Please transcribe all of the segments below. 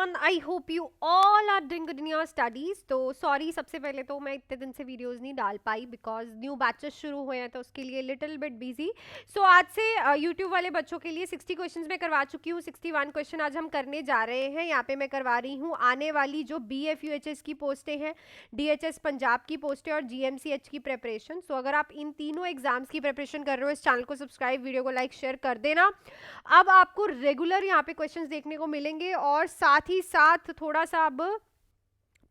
Everyone, I hope you all are doing good in your studies. तो sorry, सबसे पहले तो मैं इतने दिन से वीडियोस नहीं डाल पाई बिकॉज न्यू बैचेस शुरू हुए हैं तो उसके लिए लिटिल बिट बिजी। सो आज से यूट्यूब वाले बच्चों के लिए 60 क्वेश्चंस मैं करवा चुकी हूँ। 61 क्वेश्चन आज हम करने जा रहे हैं। यहाँ पे मैं करवा रही हूँ आने वाली जो BF UHS की पोस्टें हैं, DHS पंजाब की पोस्टें और GMCH की प्रेपरेशन। सो अगर आप इन तीनों एग्जाम्स की प्रेपरेशन कर रहे हो, इस चैनल को सब्सक्राइब, वीडियो को लाइक शेयर कर देना। अब आपको रेगुलर यहाँ पे क्वेश्चंस देखने को मिलेंगे और साथ ही साथ थोड़ा सा अब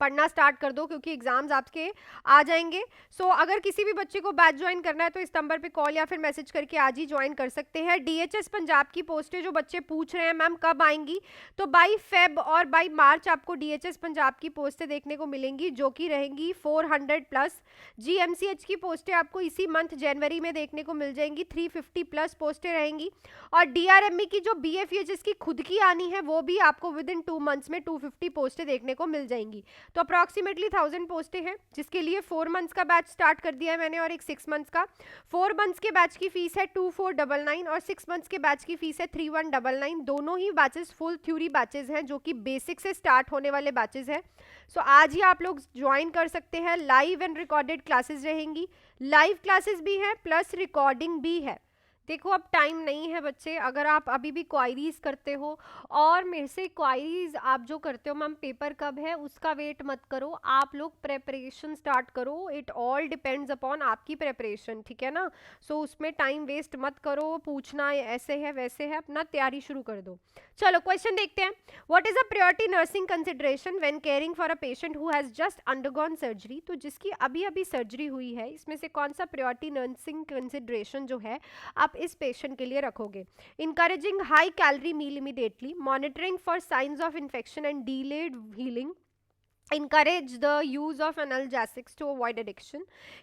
पढ़ना स्टार्ट कर दो क्योंकि एग्जाम्स आपके आ जाएंगे। सो अगर किसी भी बच्चे को बैच ज्वाइन करना है तो इस नंबर पे कॉल या फिर मैसेज करके आज ही ज्वाइन कर सकते हैं। DHS पंजाब की पोस्टें जो बच्चे पूछ रहे हैं मैम कब आएंगी, तो बाई फेब और बाई मार्च आपको DHS पंजाब की पोस्टें देखने को मिलेंगी जो कि रहेंगी 400 प्लस। GMCH की पोस्टें आपको इसी मंथ जनवरी में देखने को मिल जाएंगी, 350 प्लस पोस्टें रहेंगी। और DRME की जो BF UHS की खुद की आनी है वो भी आपको विद इन 2 मंथ्स में 250 पोस्टें देखने को मिल जाएंगी। तो अप्रॉक्सीमेटली 1000 पोस्टें हैं जिसके लिए 4 मंथ्स का बैच स्टार्ट कर दिया है मैंने और एक 6 मंथ्स का। 4 मंथ्स के बैच की फीस है 2499 और 6 मंथ्स के बैच की फीस है 3199। दोनों ही बैचेस फुल थ्योरी बैचेस हैं जो कि बेसिक से स्टार्ट होने वाले बैचेस हैं। सो आज ही आप लोग ज्वाइन कर सकते हैं। लाइव एंड रिकॉर्डेड क्लासेस रहेंगी, लाइव क्लासेस भी हैं प्लस रिकॉर्डिंग भी है। देखो अब टाइम नहीं है बच्चे, अगर आप अभी भी क्वायरीज करते हो और मेरे से क्वायरीज आप जो करते हो मैम पेपर कब है उसका वेट मत करो, आप लोग प्रेपरेशन स्टार्ट करो। इट ऑल डिपेंड्स अपॉन आपकी प्रेपरेशन, ठीक है ना। सो उसमें टाइम वेस्ट मत करो, पूछना ऐसे है वैसे है, अपना तैयारी शुरू कर दो। चलो क्वेश्चन देखते हैं। What is a priority nursing consideration when caring for a patient who has just undergone surgery. तो जिसकी अभी अभी सर्जरी हुई है इसमें से कौन सा प्रायोरिटी नर्सिंग कंसिडरेशन जो है आप इस पेशेंट के लिए रखोगे। Encouraging high calorie meal immediately, monitoring for signs of infection and delayed healing, encourage the use of analgesics to avoid addiction,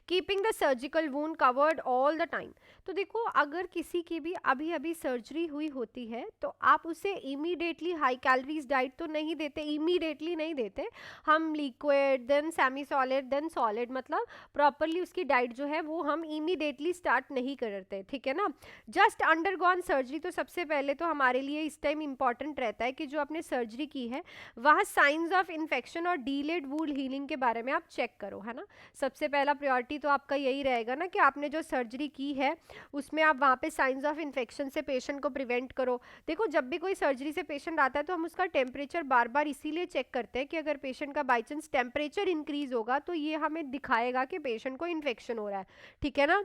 keeping the surgical wound covered all the time। तो देखो अगर किसी की भी अभी अभी सर्जरी हुई होती है तो आप उसे इमीडिएटली हाई कैलोरीज डाइट तो नहीं देते, इमीडिएटली नहीं देते हम, liquid then semi solid then solid, मतलब प्रॉपरली उसकी डाइट जो है वो हम इमीडिएटली स्टार्ट नहीं करते, ठीक है ना। जस्ट अंडरगॉन सर्जरी, तो सबसे पहले तो हमारे लिए इस टाइम इंपॉर्टेंट रहता है कि जो आपने सर्जरी की है वहाँ साइंस ऑफ इन्फेक्शन और डीलेड वुंड हीलिंग के बारे में आप चेक करो, है ना। सबसे पहला प्रायोरिटी तो आपका यही रहेगा ना कि आपने जो सर्जरी की है उसमें आप वहाँ पे साइंस ऑफ इन्फेक्शन से पेशेंट को प्रिवेंट करो। देखो जब भी कोई सर्जरी से पेशेंट आता है तो हम उसका टेम्परेचर बार बार इसीलिए चेक करते हैं कि अगर पेशेंट का बाई चांस टेम्परेचर इंक्रीज होगा तो ये हमें दिखाएगा कि पेशेंट को इन्फेक्शन हो रहा है, ठीक है ना,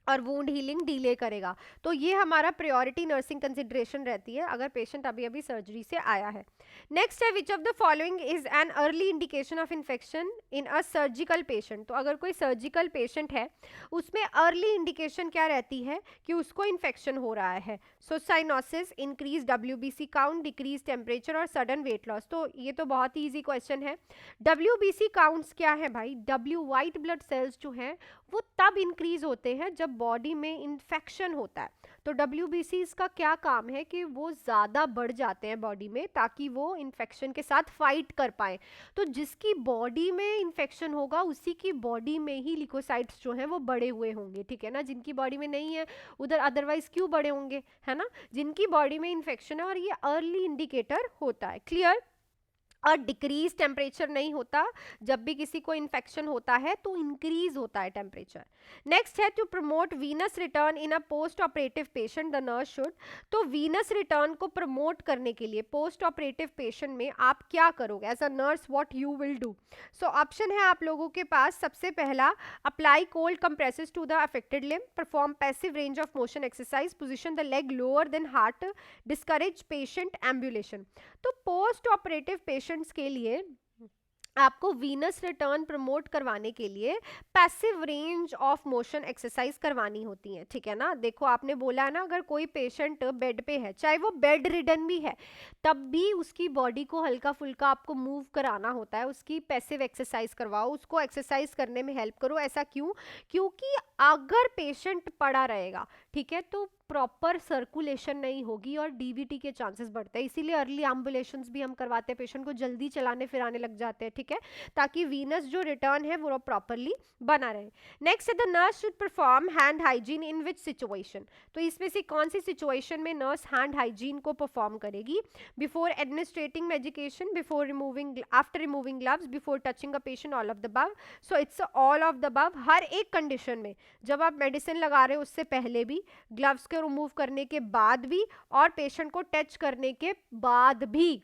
और वुंड हीलिंग डिले करेगा। तो ये हमारा प्रायोरिटी नर्सिंग कंसिडरेशन रहती है अगर पेशेंट अभी अभी सर्जरी से आया है। नेक्स्ट है which of the following is an early indication of infection in a surgical patient. तो अगर कोई सर्जिकल पेशेंट है उसमें अर्ली इंडिकेशन क्या रहती है कि उसको इन्फेक्शन हो रहा है। So cyanosis, increase WBC count, decrease temperature और सडन वेट लॉस। तो ये तो बहुत ही ईजी क्वेश्चन है। WBC काउंट्स क्या है भाई, W वाइट ब्लड सेल्स जो हैं वो तब इंक्रीज होते हैं जब बॉडी में इन्फेक्शन होता है। तो WBC का क्या काम है कि वो ज़्यादा बढ़ जाते हैं बॉडी में ताकि वो इन्फेक्शन के साथ फाइट कर पाए। तो जिसकी बॉडी में इन्फेक्शन होगा उसी की बॉडी में ही लिकोसाइट्स जो हैं वो बड़े हुए होंगे, ठीक है ना। जिनकी बॉडी में नहीं है उधर अदरवाइज क्यों बड़े होंगे, है ना। जिनकी बॉडी में इन्फेक्शन है और ये अर्ली इंडिकेटर होता है, क्लियर। और डिक्रीज टेम्परेचर नहीं होता, जब भी किसी को इन्फेक्शन होता है तो इंक्रीज होता है टेम्परेचर। नेक्स्ट है to promote venous return in a post operative patient the nurse should. तो वीनस रिटर्न को प्रमोट करने के लिए पोस्ट ऑपरेटिव पेशेंट में आप क्या करोगे as a nurse, what you will do. So option है आप लोगों के पास। सबसे पहला, apply cold compresses to the affected limb, perform passive range of motion exercise, position the leg lower than heart, discourage patient ambulation. तो post operative patients के लिए आपको वीनस रिटर्न प्रमोट करवाने के लिए passive range of motion exercise करवानी होती है, ठीक है ना। देखो आपने बोला है ना अगर कोई पेशेंट बेड पे है, चाहे वो बेड रिडन भी है, तब भी उसकी बॉडी को हल्का फुल्का आपको मूव कराना होता है, उसकी पैसिव एक्सरसाइज करवाओ, उसको एक्सरसाइज करने में हेल्प करो। ऐसा क्यों, क्योंकि अगर पेशेंट पड़ा रहेगा, ठीक है, तो प्रॉपर सर्कुलेशन नहीं होगी और डीवीटी के चांसेस बढ़ते हैं। इसीलिए अर्ली एम्बुलेशंस भी हम करवाते हैं, पेशेंट को जल्दी चलाने फिराने लग जाते हैं, ठीक है, ताकि वीनस जो रिटर्न है वो प्रॉपरली बना रहे। नेक्स्ट है the nurse should perform hand hygiene in which situation. तो इसमें से कौन सी सिचुएशन में नर्स हैंड हाइजीन को परफॉर्म करेगी? Before administering medication, before removing, after removing gloves, before touching a patient, all of the above. So it's all of the above. हर एक कंडीशन में, जब आप मेडिसिन लगा रहे हो उससे पहले भी, ग्लव्स को रिमूव करने के बाद भी, और पेशेंट को टच करने के बाद भी,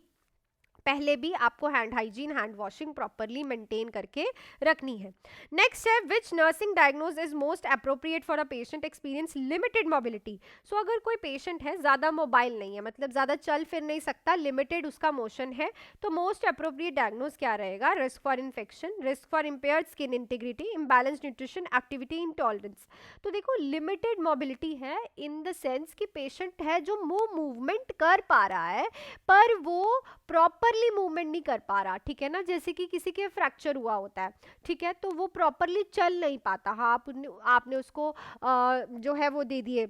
पहले भी आपको hand hygiene, hand washing properly maintain करके रखनी है। नेक्स्ट है which nursing diagnosis is most appropriate for a patient experience limited mobility. So अगर कोई पेशेंट है, ज़्यादा मोबाइल नहीं है, मतलब ज़्यादा चल फिर नहीं सकता, लिमिटेड उसका मोशन है, तो मोस्ट अप्रोप्रिएट डायग्नोज क्या रहेगा? Risk for infection, risk for impaired skin integrity, imbalance nutrition, activity intolerance. तो देखो लिमिटेड मोबिलिटी है इन द सेंस कि पेशेंट है जो मूवमेंट कर पा रहा है पर वो प्रॉपरली मूवमेंट नहीं कर पा रहा, ठीक है ना, जैसे कि किसी के फ्रैक्चर हुआ होता है, ठीक है, तो वो प्रॉपरली चल नहीं पाता। हाँ, आपने उसको जो है वो दे दिए,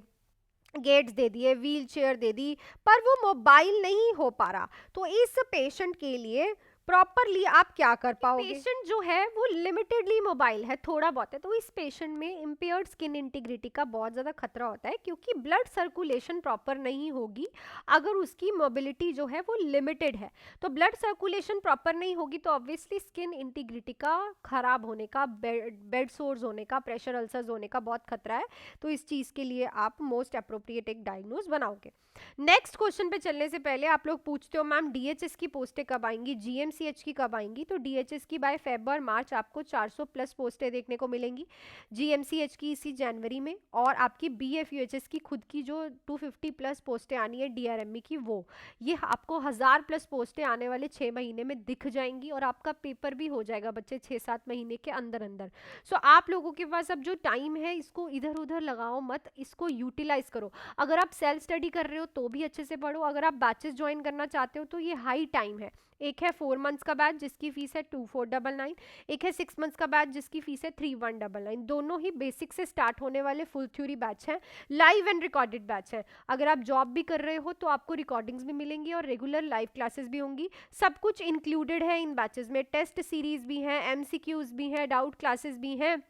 गेट्स दे दिए, व्हील चेयर दे दी, पर वो मोबाइल नहीं हो पा रहा, तो इस पेशेंट के लिए प्रॉपरली आप क्या कर पाओगे? पेशेंट जो है वो लिमिटेडली मोबाइल है, थोड़ा बहुत है, तो इस पेशेंट में इम्पेयर्ड स्किन इंटीग्रिटी का बहुत ज़्यादा खतरा होता है, क्योंकि ब्लड सर्कुलेशन प्रॉपर नहीं होगी अगर उसकी मोबिलिटी जो है वो लिमिटेड है। तो ब्लड सर्कुलेशन प्रॉपर नहीं होगी तो ऑब्वियसली स्किन इंटीग्रिटी का खराब होने का, बेड सोर्स होने का, प्रेशर अल्सर्स होने का बहुत खतरा है। तो इस चीज़ के लिए आप मोस्ट अप्रोप्रिएट एक डायग्नोज बनाओगे। नेक्स्ट क्वेश्चन पे चलने से पहले आप लोग पूछते हो मैम डीएचएस की पोस्टें कब आएंगी, जीएमसीएच की कब आएंगी? तो डीएचएस की बाय फेब और मार्च आपको 400 प्लस पोस्टें देखने को मिलेंगी, जीएमसीएच की इसी जनवरी में, और आपकी बीएफयूएचएस की खुद की जो 250 प्लस पोस्टें आनी है डीआरएमई की, वो ये आपको 1000 प्लस पोस्टें आने वाले 6 महीने में दिख जाएंगी, और आपका पेपर भी हो जाएगा बच्चे 6-7 महीने के अंदर अंदर। सो आप लोगों के पास अब जो टाइम है इसको इधर उधर लगाओ मत, इसको यूटिलाइज करो। अगर आप सेल्फ स्टडी कर रहे हो तो भी अच्छे से पढ़ो, अगर आप बैचेस ज्वाइन करना चाहते हो तो ये हाई टाइम है। एक है 4 मंथ्स का बैच जिसकी फीस है 2499, एक है 6 मंथ्स का बैच जिसकी फीस है 3199। दोनों ही बेसिक से स्टार्ट होने वाले फुल थ्योरी बैच हैं, लाइव एंड रिकॉर्डेड बैच है। अगर आप जॉब भी कर रहे हो तो आपको रिकॉर्डिंग्स भी मिलेंगी और रेगुलर लाइव क्लासेस भी होंगी। सब कुछ इंक्लूडेड है इन बैचेस में, टेस्ट सीरीज भी हैं, एमसीक्यूज भी हैं, डाउट क्लासेस भी हैं,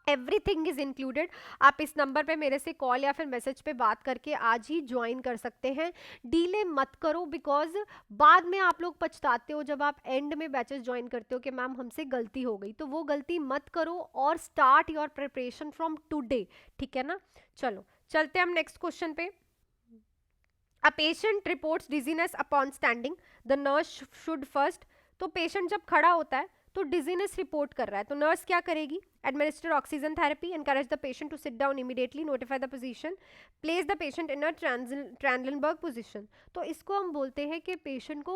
एवरीथिंग इज इंक्लूडेड। आप इस नंबर पे मेरे से कॉल या फिर मैसेज पे बात करके आज ही ज्वाइन कर सकते हैं। डीले मत करो, बिकॉज बाद में आप लोग पछताते हो जब आप एंड में बैचेस ज्वाइन करते हो कि मैम हमसे गलती हो गई, तो वो गलती मत करो और start your preparation from today, ठीक है ना। चलो चलते हैं हम नेक्स्ट क्वेश्चन पे। A patient reports dizziness upon standing, the nurse should first. तो पेशेंट जब खड़ा होता है तो डिजीनेस रिपोर्ट कर रहा है, तो नर्स क्या करेगी? administer oxygen therapy, encourage the patient to sit down immediately, notify the physician, place the patient in a Trendelenburg position। तो इसको हम बोलते हैं कि पेशेंट को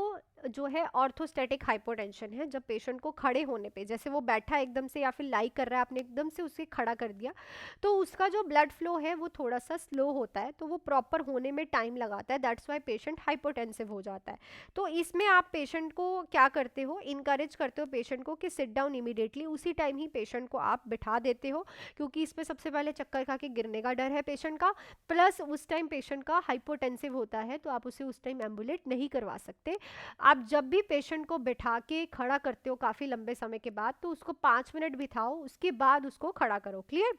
जो है ऑर्थोस्टैटिक हाइपोटेंशन है। जब पेशेंट को खड़े होने पे, जैसे वो बैठा एकदम से या फिर लाई कर रहा है, आपने एकदम से उसे खड़ा कर दिया, तो उसका जो ब्लड फ्लो है वो थोड़ा सा स्लो होता है, तो वो प्रॉपर होने में टाइम लगाता है, दैट्स वाई पेशेंट हाइपोटेंसिव हो जाता है। तो इसमें आप पेशेंट को क्या करते हो? इनकरेज करते हो पेशेंट को कि सिट डाउन इमीडिएटली, उसी टाइम ही पेशेंट को आप बिठा देते हो, क्योंकि इसमें सबसे पहले चक्कर खा के गिरने का डर है पेशेंट का, प्लस उस टाइम पेशेंट का हाइपोटेंसिव होता है, तो आप उसे उस टाइम एम्बुलेट नहीं करवा सकते। आप जब भी पेशेंट को बिठा के खड़ा करते हो काफ़ी लंबे समय के बाद, तो उसको 5 मिनट बिठाओ, उसके बाद उसको खड़ा करो। क्लियर?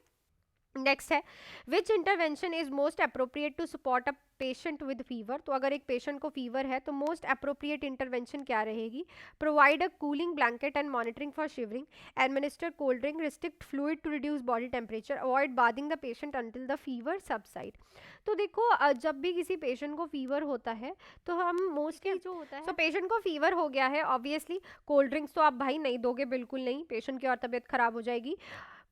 नेक्स्ट है which intervention is most appropriate to support a patient with fever. तो अगर एक पेशेंट को फीवर है तो मोस्ट अप्रोप्रिएट इंटरवेंशन क्या रहेगी? Provide a cooling blanket and monitoring for shivering, administer cold drink, restrict fluid to reduce body temperature, avoid bathing the patient until the fever subside. तो देखो जब भी किसी पेशेंट को फीवर होता है तो हम मोस्टली जो होता है, तो पेशेंट को फीवर हो गया है, ऑब्वियसली कोल्ड ड्रिंक्स तो आप भाई नहीं दोगे, बिल्कुल नहीं, पेशेंट की और तबीयत खराब हो जाएगी।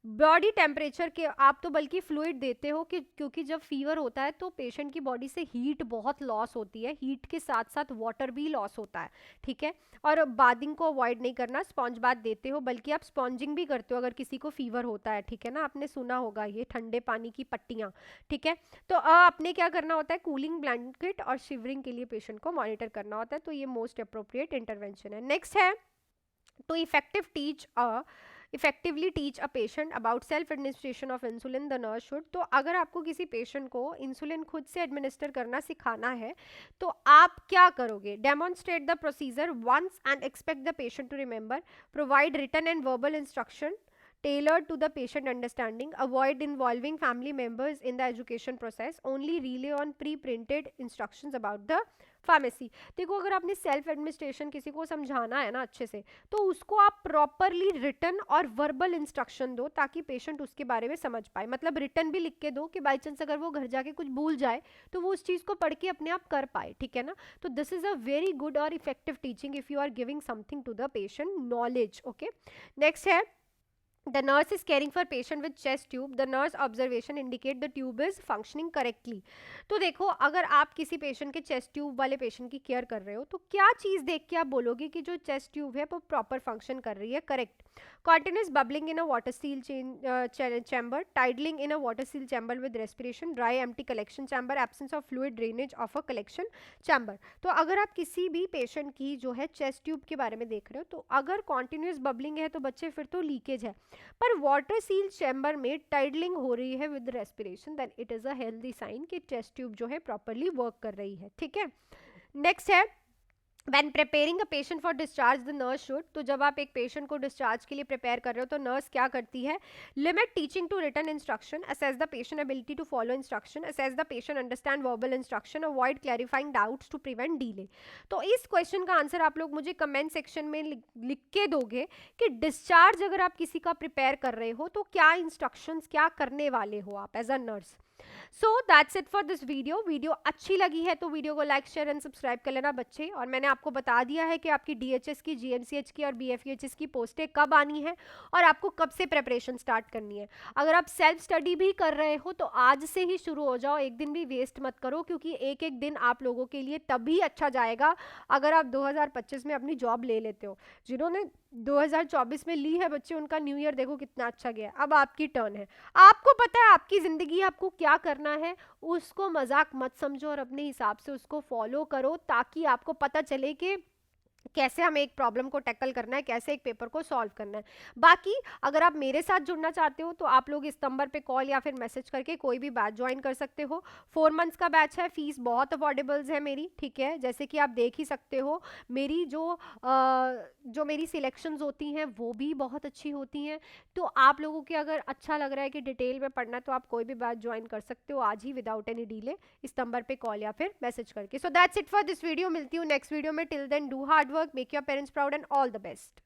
बॉडी टेम्परेचर के आप तो बल्कि फ्लूइड देते हो कि क्योंकि जब फीवर होता है तो पेशेंट की बॉडी से हीट बहुत लॉस होती है, हीट के साथ साथ वाटर भी लॉस होता है, ठीक है। और बाथिंग को अवॉइड नहीं करना, स्पॉन्ज बाथ देते हो, बल्कि आप स्पॉन्जिंग भी करते हो अगर किसी को फीवर होता है, ठीक है ना, आपने सुना होगा ये ठंडे पानी की पट्टियाँ, ठीक है। तो आपने क्या करना होता है? कूलिंग ब्लैंकेट और शिवरिंग के लिए पेशेंट को मॉनिटर करना होता है, तो ये मोस्ट अप्रोप्रिएट इंटरवेंशन है। नेक्स्ट है to effective teach effectively teach a patient about self administration of insulin the nurse should. तो अगर आपको किसी पेशेंट को इंसुलिन खुद से एडमिनिस्टर करना सिखाना है तो आप क्या करोगे? Demonstrate the procedure once and expect the patient to remember, provide written and verbal instruction tailored to the patient understanding, avoid involving family members in the education process, only rely on pre-printed instructions about the pharmacy. देखो अगर आपने self administration किसी को समझाना है ना अच्छे से, तो उसको आप प्रॉपरली रिटन और वर्बल इंस्ट्रक्शन दो ताकि पेशेंट उसके बारे में समझ पाए। मतलब रिटन भी लिख के दो कि बाई चांस अगर वो घर जाके कुछ भूल जाए तो वो उस चीज़ को पढ़ के अपने आप कर पाए, ठीक है ना। तो this is a very good और effective teaching if you are giving something to the patient knowledge. Okay, next है the nurse is caring for patient with chest tube, the nurse observation indicate the tube is functioning correctly। तो देखो अगर आप किसी patient के chest tube वाले patient की care कर रहे हो तो क्या चीज़ देख के आप बोलोगे कि जो चेस्ट ट्यूब है वो प्रॉपर फंक्शन कर रही है? Correct. continuous bubbling in a water seal chamber, tidling in a water seal chamber with respiration, dry empty collection chamber, absence of fluid drainage of a collection chamber। तो अगर आप किसी भी पेशेंट की जो है चेस्ट ट्यूब के बारे में देख रहे हो तो अगर कॉन्टिन्यूस बबलिंग है तो बच्चे फिर तो लीकेज है, पर वाटर सील चैम्बर में टाइडलिंग हो रही है with respiration, then it is a healthy sign कि चेस्ट ट्यूब जो है प्रॉपरली वर्क कर रही है, ठीक है। नेक्स्ट है When preparing a patient for discharge, the nurse should। तो जब आप एक पेशेंट को डिस्चार्ज के लिए प्रिपेयर कर रहे हो तो नर्स क्या करती है? Limit teaching to written instruction, assess the patient ability to follow instruction, assess the patient understand verbal instruction, avoid clarifying doubts to prevent delay. तो इस क्वेश्चन का आंसर आप लोग मुझे कमेंट सेक्शन में लिख के दोगे कि डिस्चार्ज अगर आप किसी का प्रिपेयर कर रहे हो तो क्या इंस्ट्रक्शंस क्या करने वाले हो आप as a nurse. So that's it for this video. Video अच्छी लगी है तो वीडियो को लाइक शेयर एंड सब्सक्राइब कर लेना बच्चे। और मैंने आपको बता दिया है कि आपकी डीएचएस की, जीएमसीएच की और बीएफईएचएस की पोस्टें कब आनी है और आपको कब से प्रेपरेशन स्टार्ट करनी है। अगर आप सेल्फ स्टडी भी कर रहे हो तो आज से ही शुरू हो जाओ, एक दिन भी वेस्ट मत करो, क्योंकि एक एक दिन आप लोगों के लिए तभी अच्छा जाएगा अगर आप 2025 में अपनी जॉब ले लेते हो। जिन्होंने 2024 में ली है बच्चे, उनका न्यू ईयर देखो कितना अच्छा गया। अब आपकी टर्न है, आपको पता है आपकी जिंदगी आपको क्या करना है, उसको मजाक मत समझो और अपने हिसाब से उसको फॉलो करो ताकि आपको पता चले कि कैसे हमें एक प्रॉब्लम को टैकल करना है, कैसे एक पेपर को सॉल्व करना है। बाकी अगर आप मेरे साथ जुड़ना चाहते हो तो आप लोग इस नंबर पे कॉल या फिर मैसेज करके कोई भी बैच ज्वाइन कर सकते हो। 4 मंथ्स का बैच है, फीस बहुत अफोर्डेबल्स है मेरी, ठीक है। जैसे कि आप देख ही सकते हो मेरी जो मेरी सिलेक्शंस होती हैं वो भी बहुत अच्छी होती हैं। तो आप लोगों के अगर अच्छा लग रहा है कि डिटेल में पढ़ना तो आप कोई भी बैच ज्वाइन कर सकते हो आज ही विदाउट एनी डिले, इस नंबर पे कॉल या फिर मैसेज करके। So that's it for this video. मिलती हूँ नेक्स्ट वीडियो में। Till then do hard work, make your parents proud and all the best।